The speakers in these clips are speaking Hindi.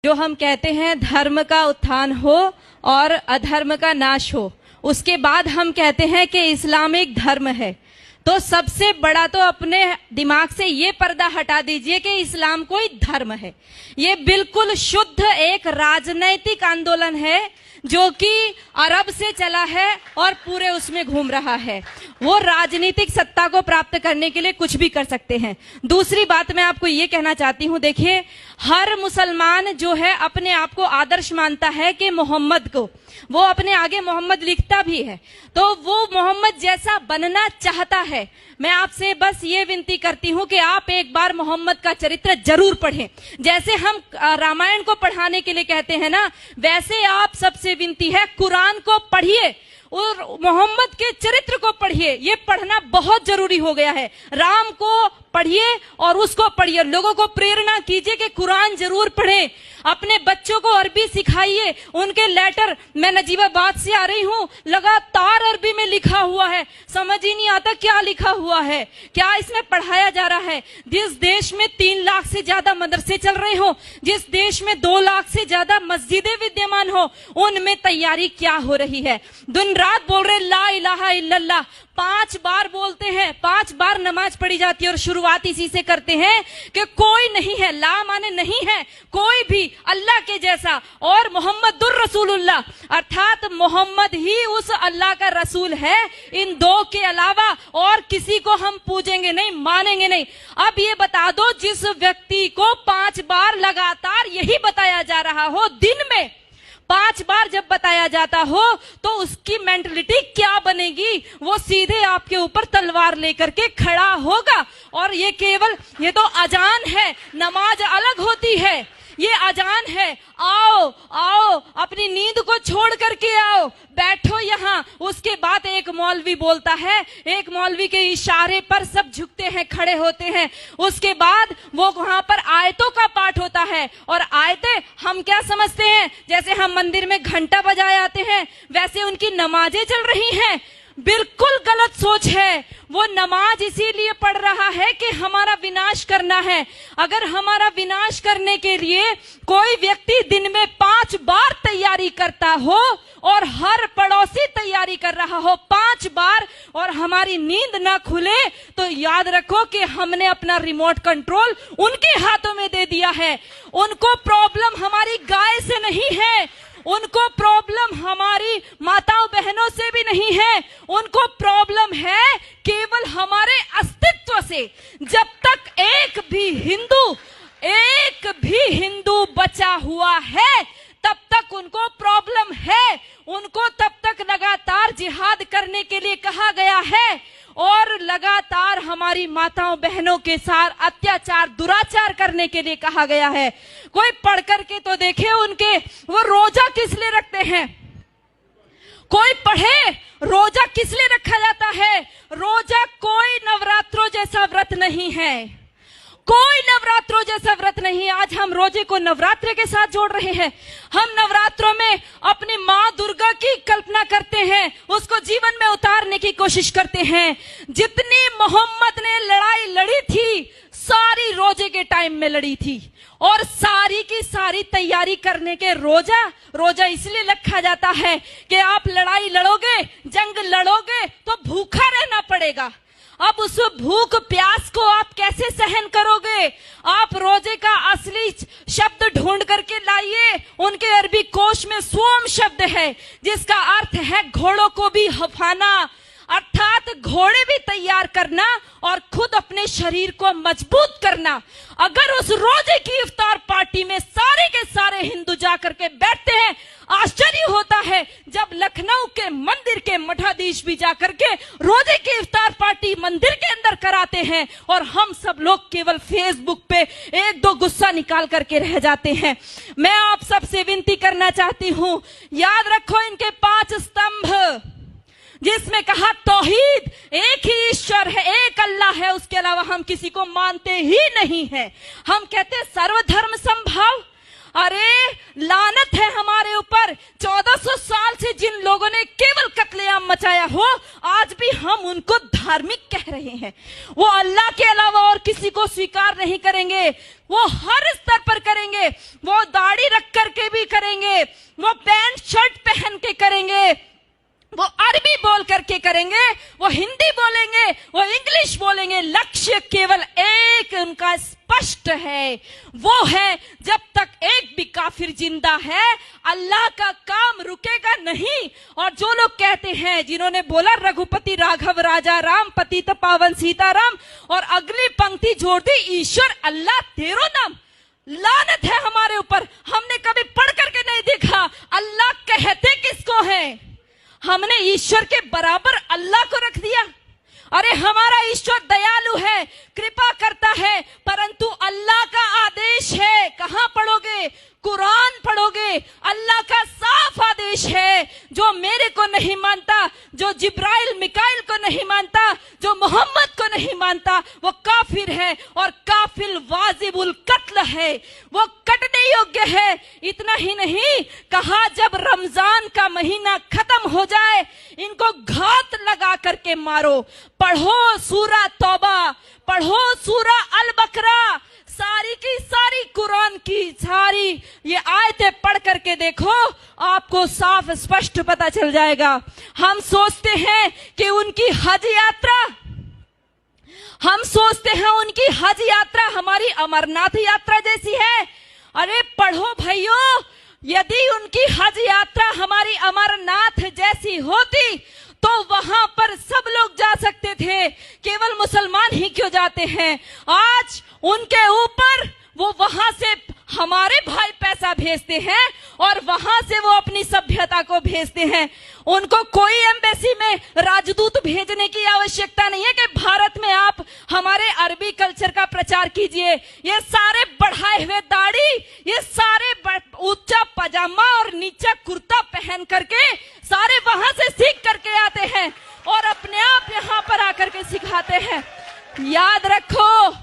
जो हम कहते हैं धर्म का उत्थान हो और अधर्म का नाश हो, उसके बाद हम कहते हैं कि इस्लाम एक धर्म है। तो सबसे बड़ा तो अपने दिमाग से ये पर्दा हटा दीजिए कि इस्लाम कोई धर्म है। ये बिल्कुल शुद्ध एक राजनैतिक आंदोलन है जो कि अरब से चला है और पूरे उसमें घूम रहा है। वो राजनीतिक सत्ता को प्राप्त करने के लिए कुछ भी कर सकते हैं। दूसरी बात मैं आपको ये कहना चाहती हूँ, देखिए हर मुसलमान जो है अपने आप को आदर्श मानता है कि मोहम्मद को, वो अपने आगे मोहम्मद लिखता भी है, तो वो मोहम्मद जैसा बनना चाहता है। मैं आपसे बस ये विनती करती हूँ कि आप एक बार मोहम्मद का चरित्र जरूर पढ़ें। जैसे हम रामायण को पढ़ाने के लिए कहते हैं ना, वैसे आप सबसे विनती है कुरान को पढ़िए और मोहम्मद के चरित्र को पढ़िए। ये पढ़ना बहुत जरूरी हो गया है। राम को पढ़िए और उसको पढ़िए। लोगों को प्रेरणा कीजिए कि कुरान जरूर पढ़ें। अपने बच्चों को अरबी सिखाइए। उनके लेटर, मैं नजीबाबाद से आ रही हूँ, लगातार अरबी में लिखा हुआ है, समझ ही नहीं आता क्या लिखा हुआ है, क्या इसमें पढ़ाया जा रहा है। जिस देश में 3 लाख से ज्यादा मदरसे चल रहे हो, जिस देश में 2 लाख से ज्यादा मस्जिदें विद्यमान हो, उनमें तैयारी क्या हो रही है। दिन रात बोल रहे ला इलाहा इल्लल्लाह, 5 बार बोलते हैं, 5 बार नमाज पढ़ी जाती है और शुरुआत इसी से करते हैं कि कोई नहीं है, ला माने नहीं है कोई भी अल्लाह के जैसा, और मोहम्मदुर रसूलुल्लाह अर्थात मोहम्मद ही उस अल्लाह का रसूल है। इन 2 के अलावा और किसी को हम पूजेंगे नहीं, मानेंगे नहीं। अब ये बता दो, जिस व्यक्ति को 5 बार लगातार यही बताया जा रहा हो, दिन में 5 बार जब बताया जाता हो, तो उसकी मेंटलिटी क्या बनेगी। वो सीधे आपके ऊपर तलवार लेकर के खड़ा होगा। और ये केवल, ये तो अजान है, नमाज अलग होती है, ये अजान है। आओ आओ, अपनी नींद को छोड़ करके आओ, बैठो यहाँ। उसके बाद एक मौलवी बोलता है, एक मौलवी के इशारे पर सब झुकते हैं, खड़े होते हैं। उसके बाद वो वहां पर आयतों का पाठ होता है, और आयतें हम क्या समझते हैं, जैसे हम मंदिर में घंटा बजाए आते हैं, वैसे उनकी नमाजें चल रही हैं। बिल्कुल गलत सोच है। वो नमाज इसीलिए पढ़ रहा है कि हमारा विनाश करना है। अगर हमारा विनाश करने के लिए कोई व्यक्ति दिन में 5 बार तैयारी करता हो और हर पड़ोसी तैयारी कर रहा हो 5 बार, और हमारी नींद ना खुले, तो याद रखो कि हमने अपना रिमोट कंट्रोल उनके हाथों में दे दिया है। उनको प्रॉब्लम हमारी गाय से नहीं है, उनको प्रॉब्लम हमारी माताओं बहनों से भी नहीं है, उनको प्रॉब्लम है केवल हमारे अस्तित्व से। जब तक एक भी हिंदू बचा हुआ है, तब तक उनको प्रॉब्लम है। उनको तब तक लगातार जिहाद करने के लिए कहा गया है, और लगातार हमारी माताओं बहनों के साथ अत्याचार दुराचार करने के लिए कहा गया है। कोई पढ़ करके तो देखे उनके, वो रोजा किस लिए रखते हैं, कोई पढ़े रोजा किस लिए रखा जाता है। रोजा कोई नवरात्रों जैसा व्रत नहीं है, कोई नवरात्रों जैसा व्रत नहीं। आज हम रोजे को नवरात्रे के साथ जोड़ रहे हैं। हम नवरात्रों में अपनी माँ दुर्गा की कल्पना करते हैं, उसको जीवन में उतारने की कोशिश करते हैं। जितनी मोहम्मद ने लड़ाई लड़ी थी, सारी रोजे के टाइम में लड़ी थी, और सारी की सारी तैयारी करने के रोजा इसलिए रखा जाता है कि आप लड़ाई लड़ोगे, जंग लड़ोगे तो भूखा रहना पड़ेगा। अब उस भूख प्यास को आप कैसे सहन करोगे। आप रोजे का असली शब्द ढूंढ करके लाइए। उनके अरबी कोश में सोम शब्द है, जिसका अर्थ है घोड़ों को भी हफाना, अर्थात घोड़े भी तैयार करना और खुद अपने शरीर को मजबूत करना। अगर उस रोजे की इफ्तार पार्टी में सारे के सारे हिंदू जाकर के बैठते हैं, आश्चर्य होता है जब लखनऊ के मंदिर के मठाधीश भी जाकर के रोजे की इफ्तार पार्टी मंदिर के अंदर कराते हैं, और हम सब लोग केवल फेसबुक पे 1-2 गुस्सा निकाल करके रह जाते हैं। मैं आप सबसे विनती करना चाहती हूँ, याद रखो इनके 5 स्तंभ, जिसमें कहा तौहीद, एक ही ईश्वर है, एक अल्लाह है, उसके अलावा हम किसी को मानते ही नहीं है। हम कहते हैं सर्वधर्म संभाव। अरे लानत है हमारे ऊपर। 1400 साल से जिन लोगों ने केवल कत्लेआम मचाया हो, आज भी हम उनको धार्मिक कह रहे हैं। वो अल्लाह के अलावा और किसी को स्वीकार नहीं करेंगे, वो हर स्तर पर करेंगे, वो दाढ़ी रख करके भी करेंगे, वो पैंट शर्ट पहन के करेंगे, वो अरबी बोल करके करेंगे, वो हिंदी बोलेंगे, वो इंग्लिश बोलेंगे। लक्ष्य केवल एक उनका स्पष्ट है, वो है जब तक एक भी काफिर जिंदा है अल्लाह का काम रुकेगा नहीं। और जो लोग कहते हैं, जिन्होंने बोला रघुपति राघव राजा राम पतित पावन सीताराम, और अगली पंक्ति जोड़ दी ईश्वर अल्लाह तेरो नाम, लानत है हमारे ऊपर। हमने कभी पढ़ करके नहीं देखा अल्लाह कहते किसको है, हमने ईश्वर के बराबर अल्लाह को रख दिया। अरे हमारा ईश्वर दयालु है, कृपा करता है, परंतु अल्लाह का आदेश है। कहां पढ़ोगे? कुरान पढ़ोगे, अल्लाह का साफ आदेश है। जो मेरे को नहीं मानता, जो जिब्राइल मिकाइल को नहीं मानता, जो मोहम्मद को नहीं मानता, वो काफिर है, और काफिर वाजिबुल कत्ल है, वो कटने योग्य है। इतना ही नहीं कहा, जब रमजान का महीना खत्म हो जाए इनको घात लगा करके मारो। पढ़ो सूरा तौबा, पढ़ो सूरा अल बकरा, सारी की सारी कुरान की सारी ये आयतें पढ़ करके देखो, आपको साफ स्पष्ट पता चल जाएगा। हम सोचते हैं कि उनकी हज यात्रा, हम सोचते हैं उनकी हज यात्रा हमारी अमरनाथ यात्रा जैसी है। अरे पढ़ो भाइयों, यदि उनकी हज यात्रा हमारी अमरनाथ जैसी होती तो वहां पर सब लोग जा सकते थे, केवल मुसलमान ही क्यों जाते हैं? आज उनके ऊपर वो वहां से हमारे भाई पैसा भेजते हैं और वहां से वो अपनी सभ्यता को भेजते हैं। उनको कोई एम्बेसी में राजदूत भेजने की आवश्यकता नहीं है कि भारत में आप हमारे अरबी कल्चर का प्रचार कीजिए। ये सारे बढ़ाए हुए दाढ़ी, ये सारे ऊंचा पजामा और नीचा कुर्ता पहन करके सारे वहां से सीख करके आते हैं और अपने आप यहाँ पर आकर के सिखाते हैं। याद रखो,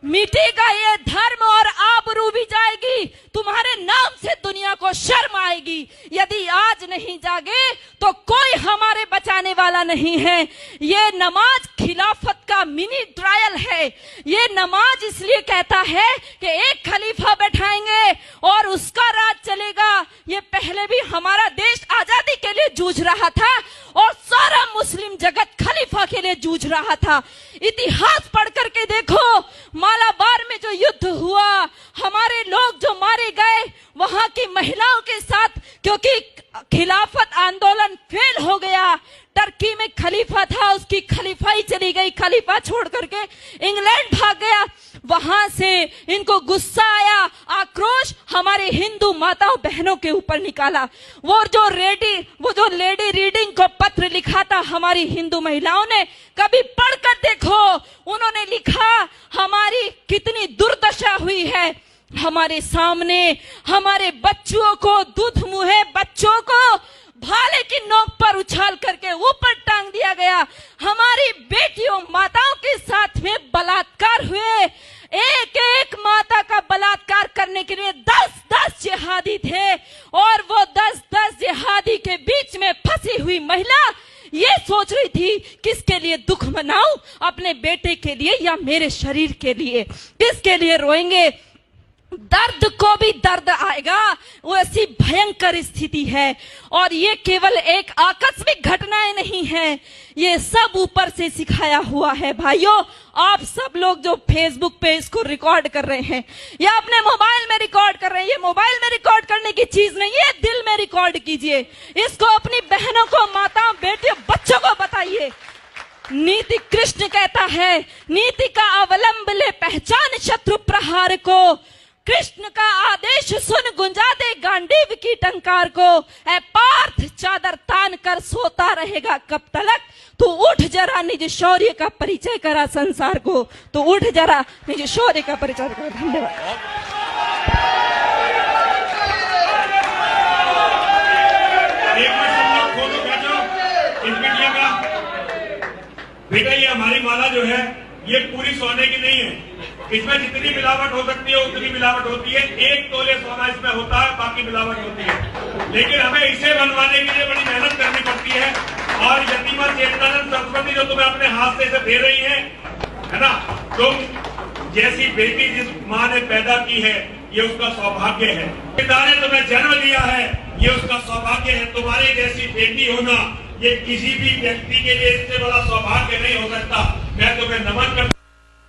मिटेगा ये धर्म और आबरू भी जाएगी, तुम्हारे नाम से दुनिया को शर्म आएगी। यदि आज नहीं जागे तो कोई हमारे बचाने वाला नहीं है। ये नमाज खिलाफत का मिनी ट्रायल है। ये नमाज इसलिए कहता है कि एक खलीफा बैठाएंगे और उसका राज चलेगा। ये पहले भी हमारा देश आजादी के लिए जूझ रहा था और सारा मुस्लिम जगत खलीफा के लिए जूझ रहा था। इतिहास पढ़ करके देखो, मालाबार में जो युद्ध हुआ, हमारे लोग जो मारे गए, वहां की महिलाओं के साथ, क्योंकि खिलाफत आंदोलन फेल हो गया। टर्की में खलीफा था, उसकी खलीफाई चली गई, खलीफा छोड़ करके इंग्लैंड भाग गया। वहां से इनको गुस्सा आया, आक्रोश हमारे हिंदू माताओं बहनों के ऊपर निकाला। वो जो लेडी रीडिंग को पत्र लिखा था हमारी हिंदू महिलाओं ने, कभी पढ़कर देखो। उन्होंने लिखा हमारी कितनी दुर्दशा हुई है। हमारे सामने हमारे बच्चों को, दूध मुहे बच्चों को भाले की नोक पर उछाल करके ऊपर टांग दिया गया। हमारी बेटियों, माताओं के साथ में बलात्कार हुए। एक एक माता का बलात्कार करने के लिए 10-10 जिहादी थे और वो 10-10 जिहादी के बीच में फंसी हुई महिला ये सोच रही थी किसके लिए दुख मनाऊं, अपने बेटे के लिए या मेरे शरीर के लिए, किसके लिए रोएंगे। दर्द को भी दर्द आएगा, वो ऐसी भयंकर स्थिति है। और ये केवल एक आकस्मिक घटनाएं नहीं है, ये सब ऊपर से सिखाया हुआ है। भाइयों, आप सब लोग जो फेसबुक पे इसको रिकॉर्ड कर रहे हैं या अपने मोबाइल में रिकॉर्ड कर रहे हैं, ये मोबाइल में रिकॉर्ड करने की चीज नहीं है, दिल में रिकॉर्ड कीजिए। इसको अपनी बहनों को, माताओं, बेटियों, बच्चों को बताइए। नीति कृष्ण कहता है, नीति का अवलंब ले पहचान शत्रु प्रहार को। कृष्ण का आदेश सुन गुंजा दे गांडीव की टंकार को। ऐ पार्थ चादर तान कर सोता रहेगा कब तलक, तू उठ जरा निज शौर्य का परिचय करा संसार को। तो उठ जरा निज शौर्य का परिचय करा। धन्यवाद। बेटा, ये हमारी माला जो है ये पूरी सोने की नहीं है। इसमें जितनी मिलावट हो सकती है उतनी मिलावट होती है। 1 तोले सोना इसमें होता है, बाकी मिलावट होती है। लेकिन हमें इसे बनवाने के लिए बड़ी मेहनत करनी पड़ती है। और यतिमा चेतनानंद सरस्वती जो तुम्हें अपने हाथ से दे रही है ना, तुम जैसी बेटी जिस माँ ने पैदा की है ये उसका सौभाग्य है। पिता ने तुम्हें जन्म दिया है ये उसका सौभाग्य है। तुम्हारी जैसी बेटी होना ये किसी भी व्यक्ति के लिए इससे बड़ा सौभाग्य